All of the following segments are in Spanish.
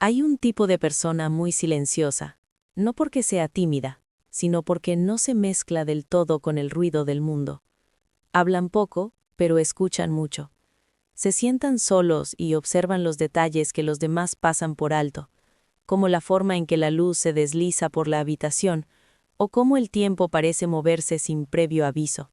Hay un tipo de persona muy silenciosa, no porque sea tímida, sino porque no se mezcla del todo con el ruido del mundo. Hablan poco, pero escuchan mucho. Se sientan solos y observan los detalles que los demás pasan por alto, como la forma en que la luz se desliza por la habitación o cómo el tiempo parece moverse sin previo aviso.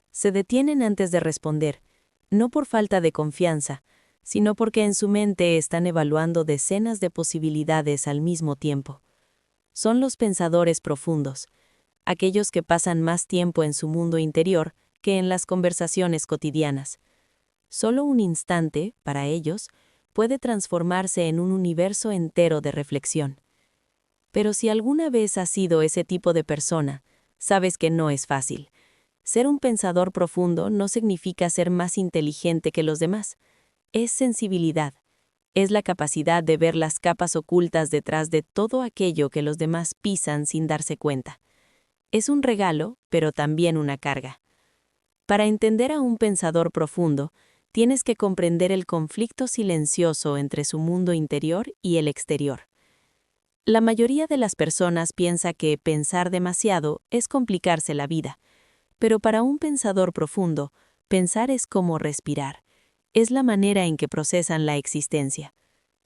Se detienen antes de responder, no por falta de confianza, sino porque en su mente están evaluando decenas de posibilidades al mismo tiempo. Son los pensadores profundos, aquellos que pasan más tiempo en su mundo interior que en las conversaciones cotidianas. Solo un instante, para ellos, puede transformarse en un universo entero de reflexión. Pero si alguna vez has sido ese tipo de persona, sabes que no es fácil. Ser un pensador profundo no significa ser más inteligente que los demás. Es sensibilidad. Es la capacidad de ver las capas ocultas detrás de todo aquello que los demás pisan sin darse cuenta. Es un regalo, pero también una carga. Para entender a un pensador profundo, tienes que comprender el conflicto silencioso entre su mundo interior y el exterior. La mayoría de las personas piensa que pensar demasiado es complicarse la vida, pero para un pensador profundo, pensar es como respirar. Es la manera en que procesan la existencia.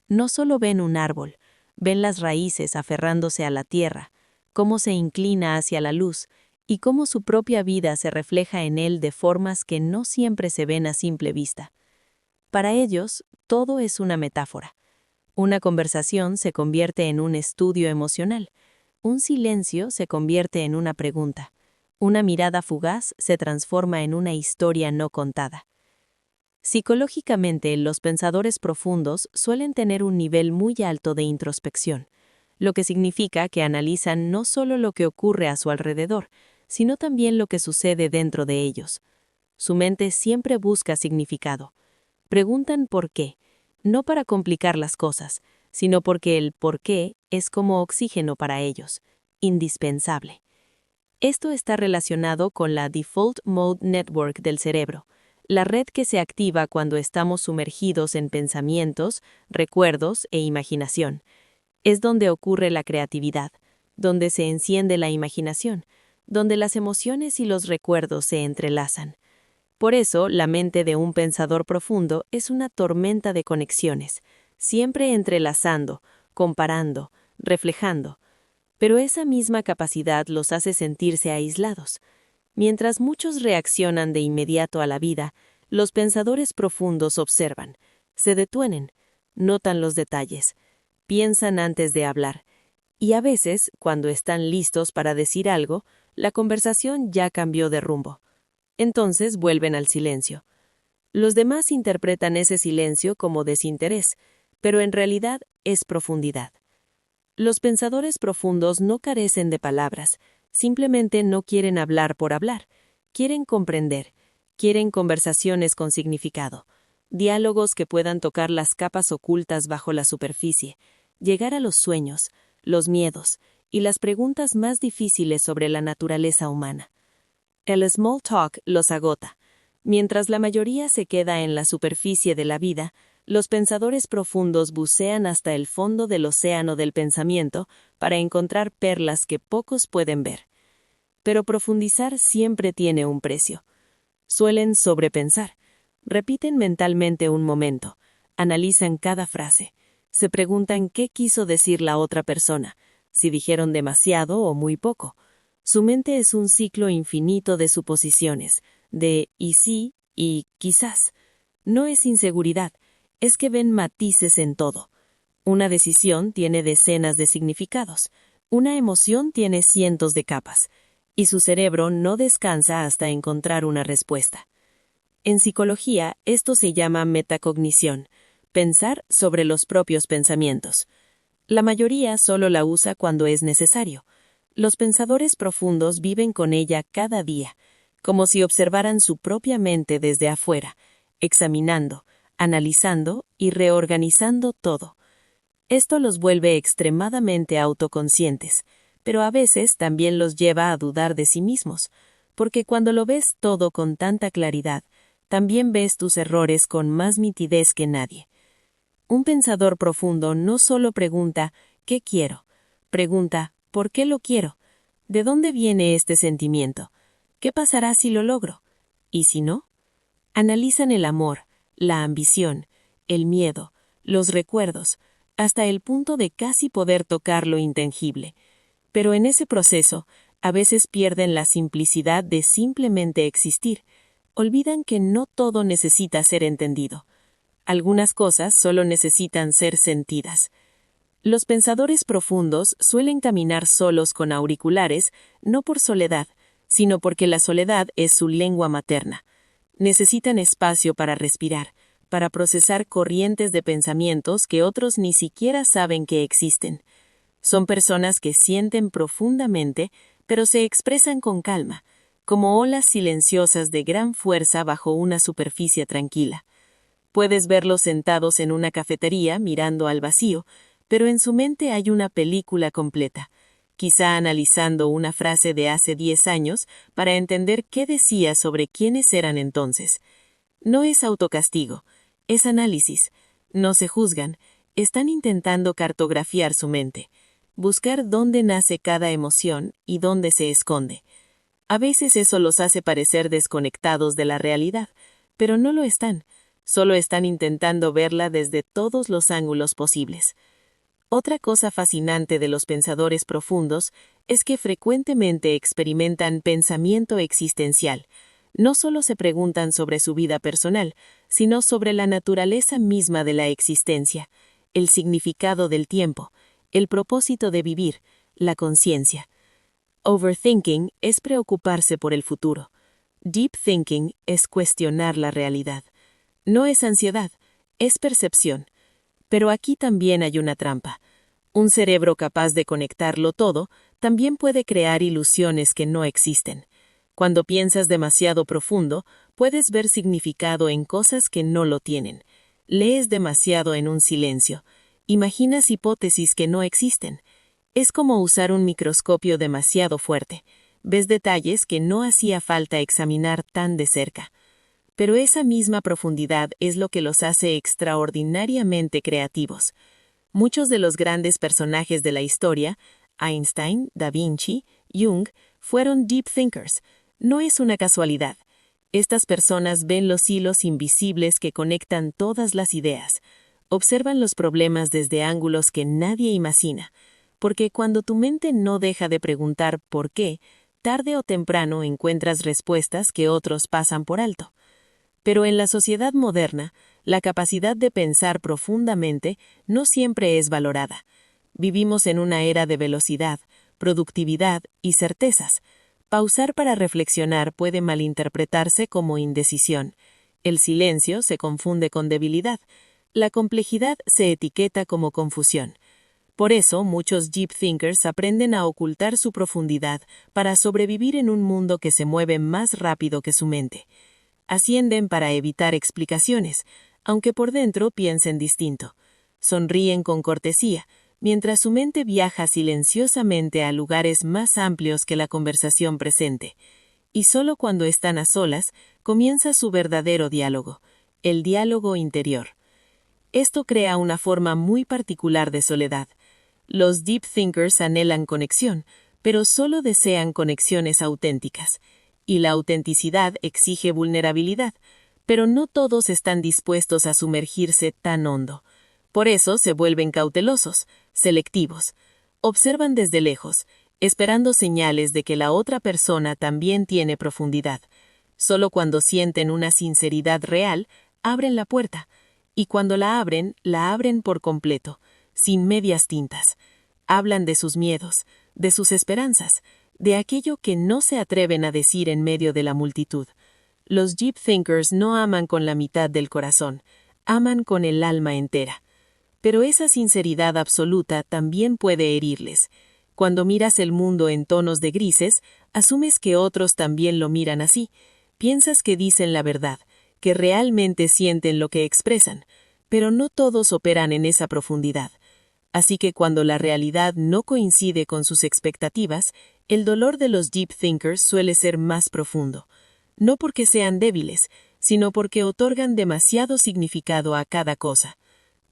No solo ven un árbol, ven las raíces aferrándose a la tierra, cómo se inclina hacia la luz y cómo su propia vida se refleja en él de formas que no siempre se ven a simple vista. Para ellos, todo es una metáfora. Una conversación se convierte en un estudio emocional. Un silencio se convierte en una pregunta. Una mirada fugaz se transforma en una historia no contada. Psicológicamente, los pensadores profundos suelen tener un nivel muy alto de introspección, lo que significa que analizan no solo lo que ocurre a su alrededor, sino también lo que sucede dentro de ellos. Su mente siempre busca significado. Preguntan por qué, no para complicar las cosas, sino porque el por qué es como oxígeno para ellos, indispensable. Esto está relacionado con la Default Mode Network del cerebro, la red que se activa cuando estamos sumergidos en pensamientos, recuerdos e imaginación. Es donde ocurre la creatividad, donde se enciende la imaginación, donde las emociones y los recuerdos se entrelazan. Por eso, la mente de un pensador profundo es una tormenta de conexiones, siempre entrelazando, comparando, reflejando. Pero esa misma capacidad los hace sentirse aislados. Mientras muchos reaccionan de inmediato a la vida, los pensadores profundos observan, se detuenen, notan los detalles, piensan antes de hablar, y a veces, cuando están listos para decir algo, la conversación ya cambió de rumbo. Entonces vuelven al silencio. Los demás interpretan ese silencio como desinterés, pero en realidad es profundidad. Los pensadores profundos no carecen de palabras, simplemente no quieren hablar por hablar, quieren comprender, quieren conversaciones con significado, diálogos que puedan tocar las capas ocultas bajo la superficie, llegar a los sueños, los miedos y las preguntas más difíciles sobre la naturaleza humana. El small talk los agota. Mientras la mayoría se queda en la superficie de la vida, los pensadores profundos bucean hasta el fondo del océano del pensamiento para encontrar perlas que pocos pueden ver. Pero profundizar siempre tiene un precio. Suelen sobrepensar. Repiten mentalmente un momento, analizan cada frase, se preguntan qué quiso decir la otra persona, si dijeron demasiado o muy poco. Su mente es un ciclo infinito de suposiciones, de y sí y quizás. No es inseguridad, es que ven matices en todo. Una decisión tiene decenas de significados, una emoción tiene cientos de capas, y su cerebro no descansa hasta encontrar una respuesta. En psicología, esto se llama metacognición, pensar sobre los propios pensamientos. La mayoría solo la usa cuando es necesario. Los pensadores profundos viven con ella cada día, como si observaran su propia mente desde afuera, examinando, analizando y reorganizando todo. Esto los vuelve extremadamente autoconscientes, pero a veces también los lleva a dudar de sí mismos, porque cuando lo ves todo con tanta claridad, también ves tus errores con más nitidez que nadie. Un pensador profundo no solo pregunta ¿qué quiero? Pregunta ¿por qué lo quiero? ¿De dónde viene este sentimiento? ¿Qué pasará si lo logro? ¿Y si no? Analizan el amor, la ambición, el miedo, los recuerdos, hasta el punto de casi poder tocar lo intangible. Pero en ese proceso, a veces pierden la simplicidad de simplemente existir. Olvidan que no todo necesita ser entendido. Algunas cosas solo necesitan ser sentidas. Los pensadores profundos suelen caminar solos con auriculares, no por soledad, sino porque la soledad es su lengua materna. Necesitan espacio para respirar, para procesar corrientes de pensamientos que otros ni siquiera saben que existen. Son personas que sienten profundamente, pero se expresan con calma, como olas silenciosas de gran fuerza bajo una superficie tranquila. Puedes verlos sentados en una cafetería mirando al vacío, pero en su mente hay una película completa, quizá analizando una frase de hace 10 años para entender qué decía sobre quiénes eran entonces. No es autocastigo, es análisis. No se juzgan, están intentando cartografiar su mente, buscar dónde nace cada emoción y dónde se esconde. A veces eso los hace parecer desconectados de la realidad, pero no lo están, solo están intentando verla desde todos los ángulos posibles. Otra cosa fascinante de los pensadores profundos es que frecuentemente experimentan pensamiento existencial. No solo se preguntan sobre su vida personal, sino sobre la naturaleza misma de la existencia, el significado del tiempo, el propósito de vivir, la conciencia. Overthinking es preocuparse por el futuro. Deep thinking es cuestionar la realidad. No es ansiedad, es percepción. Pero aquí también hay una trampa. Un cerebro capaz de conectarlo todo también puede crear ilusiones que no existen. Cuando piensas demasiado profundo, puedes ver significado en cosas que no lo tienen. Lees demasiado en un silencio. Imaginas hipótesis que no existen. Es como usar un microscopio demasiado fuerte. Ves detalles que no hacía falta examinar tan de cerca. Pero esa misma profundidad es lo que los hace extraordinariamente creativos. Muchos de los grandes personajes de la historia, Einstein, Da Vinci, Jung, fueron deep thinkers. No es una casualidad. Estas personas ven los hilos invisibles que conectan todas las ideas. Observan los problemas desde ángulos que nadie imagina. Porque cuando tu mente no deja de preguntar por qué, tarde o temprano encuentras respuestas que otros pasan por alto. Pero en la sociedad moderna, la capacidad de pensar profundamente no siempre es valorada. Vivimos en una era de velocidad, productividad y certezas. Pausar para reflexionar puede malinterpretarse como indecisión. El silencio se confunde con debilidad. La complejidad se etiqueta como confusión. Por eso, muchos deep thinkers aprenden a ocultar su profundidad para sobrevivir en un mundo que se mueve más rápido que su mente. Ascienden para evitar explicaciones, aunque por dentro piensen distinto. Sonríen con cortesía, mientras su mente viaja silenciosamente a lugares más amplios que la conversación presente. Y solo cuando están a solas, comienza su verdadero diálogo, el diálogo interior. Esto crea una forma muy particular de soledad. Los deep thinkers anhelan conexión, pero solo desean conexiones auténticas. Y la autenticidad exige vulnerabilidad, pero no todos están dispuestos a sumergirse tan hondo. Por eso se vuelven cautelosos, selectivos. Observan desde lejos, esperando señales de que la otra persona también tiene profundidad. Solo cuando sienten una sinceridad real, abren la puerta. Y cuando la abren por completo, sin medias tintas. Hablan de sus miedos, de sus esperanzas, de aquello que no se atreven a decir en medio de la multitud. Los deep thinkers no aman con la mitad del corazón, aman con el alma entera. Pero esa sinceridad absoluta también puede herirles. Cuando miras el mundo en tonos de grises, asumes que otros también lo miran así. Piensas que dicen la verdad, que realmente sienten lo que expresan, pero no todos operan en esa profundidad. Así que cuando la realidad no coincide con sus expectativas, el dolor de los deep thinkers suele ser más profundo. No porque sean débiles, sino porque otorgan demasiado significado a cada cosa.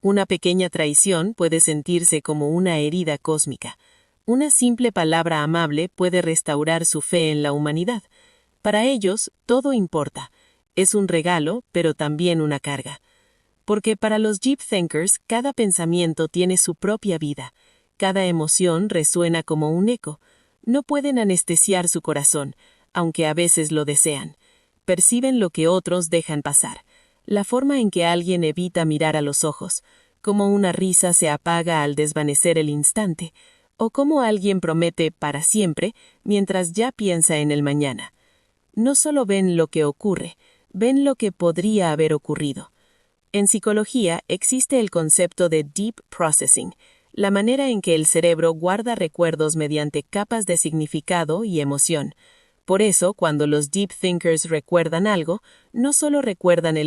Una pequeña traición puede sentirse como una herida cósmica. Una simple palabra amable puede restaurar su fe en la humanidad. Para ellos, todo importa. Es un regalo, pero también una carga. Porque para los Deep Thinkers, cada pensamiento tiene su propia vida. Cada emoción resuena como un eco. No pueden anestesiar su corazón, aunque a veces lo desean. Perciben lo que otros dejan pasar. La forma en que alguien evita mirar a los ojos, cómo una risa se apaga al desvanecer el instante, o cómo alguien promete para siempre mientras ya piensa en el mañana. No solo ven lo que ocurre, ven lo que podría haber ocurrido. En psicología existe el concepto de deep processing, la manera en que el cerebro guarda recuerdos mediante capas de significado y emoción. Por eso, cuando los deep thinkers recuerdan algo, no solo recuerdan el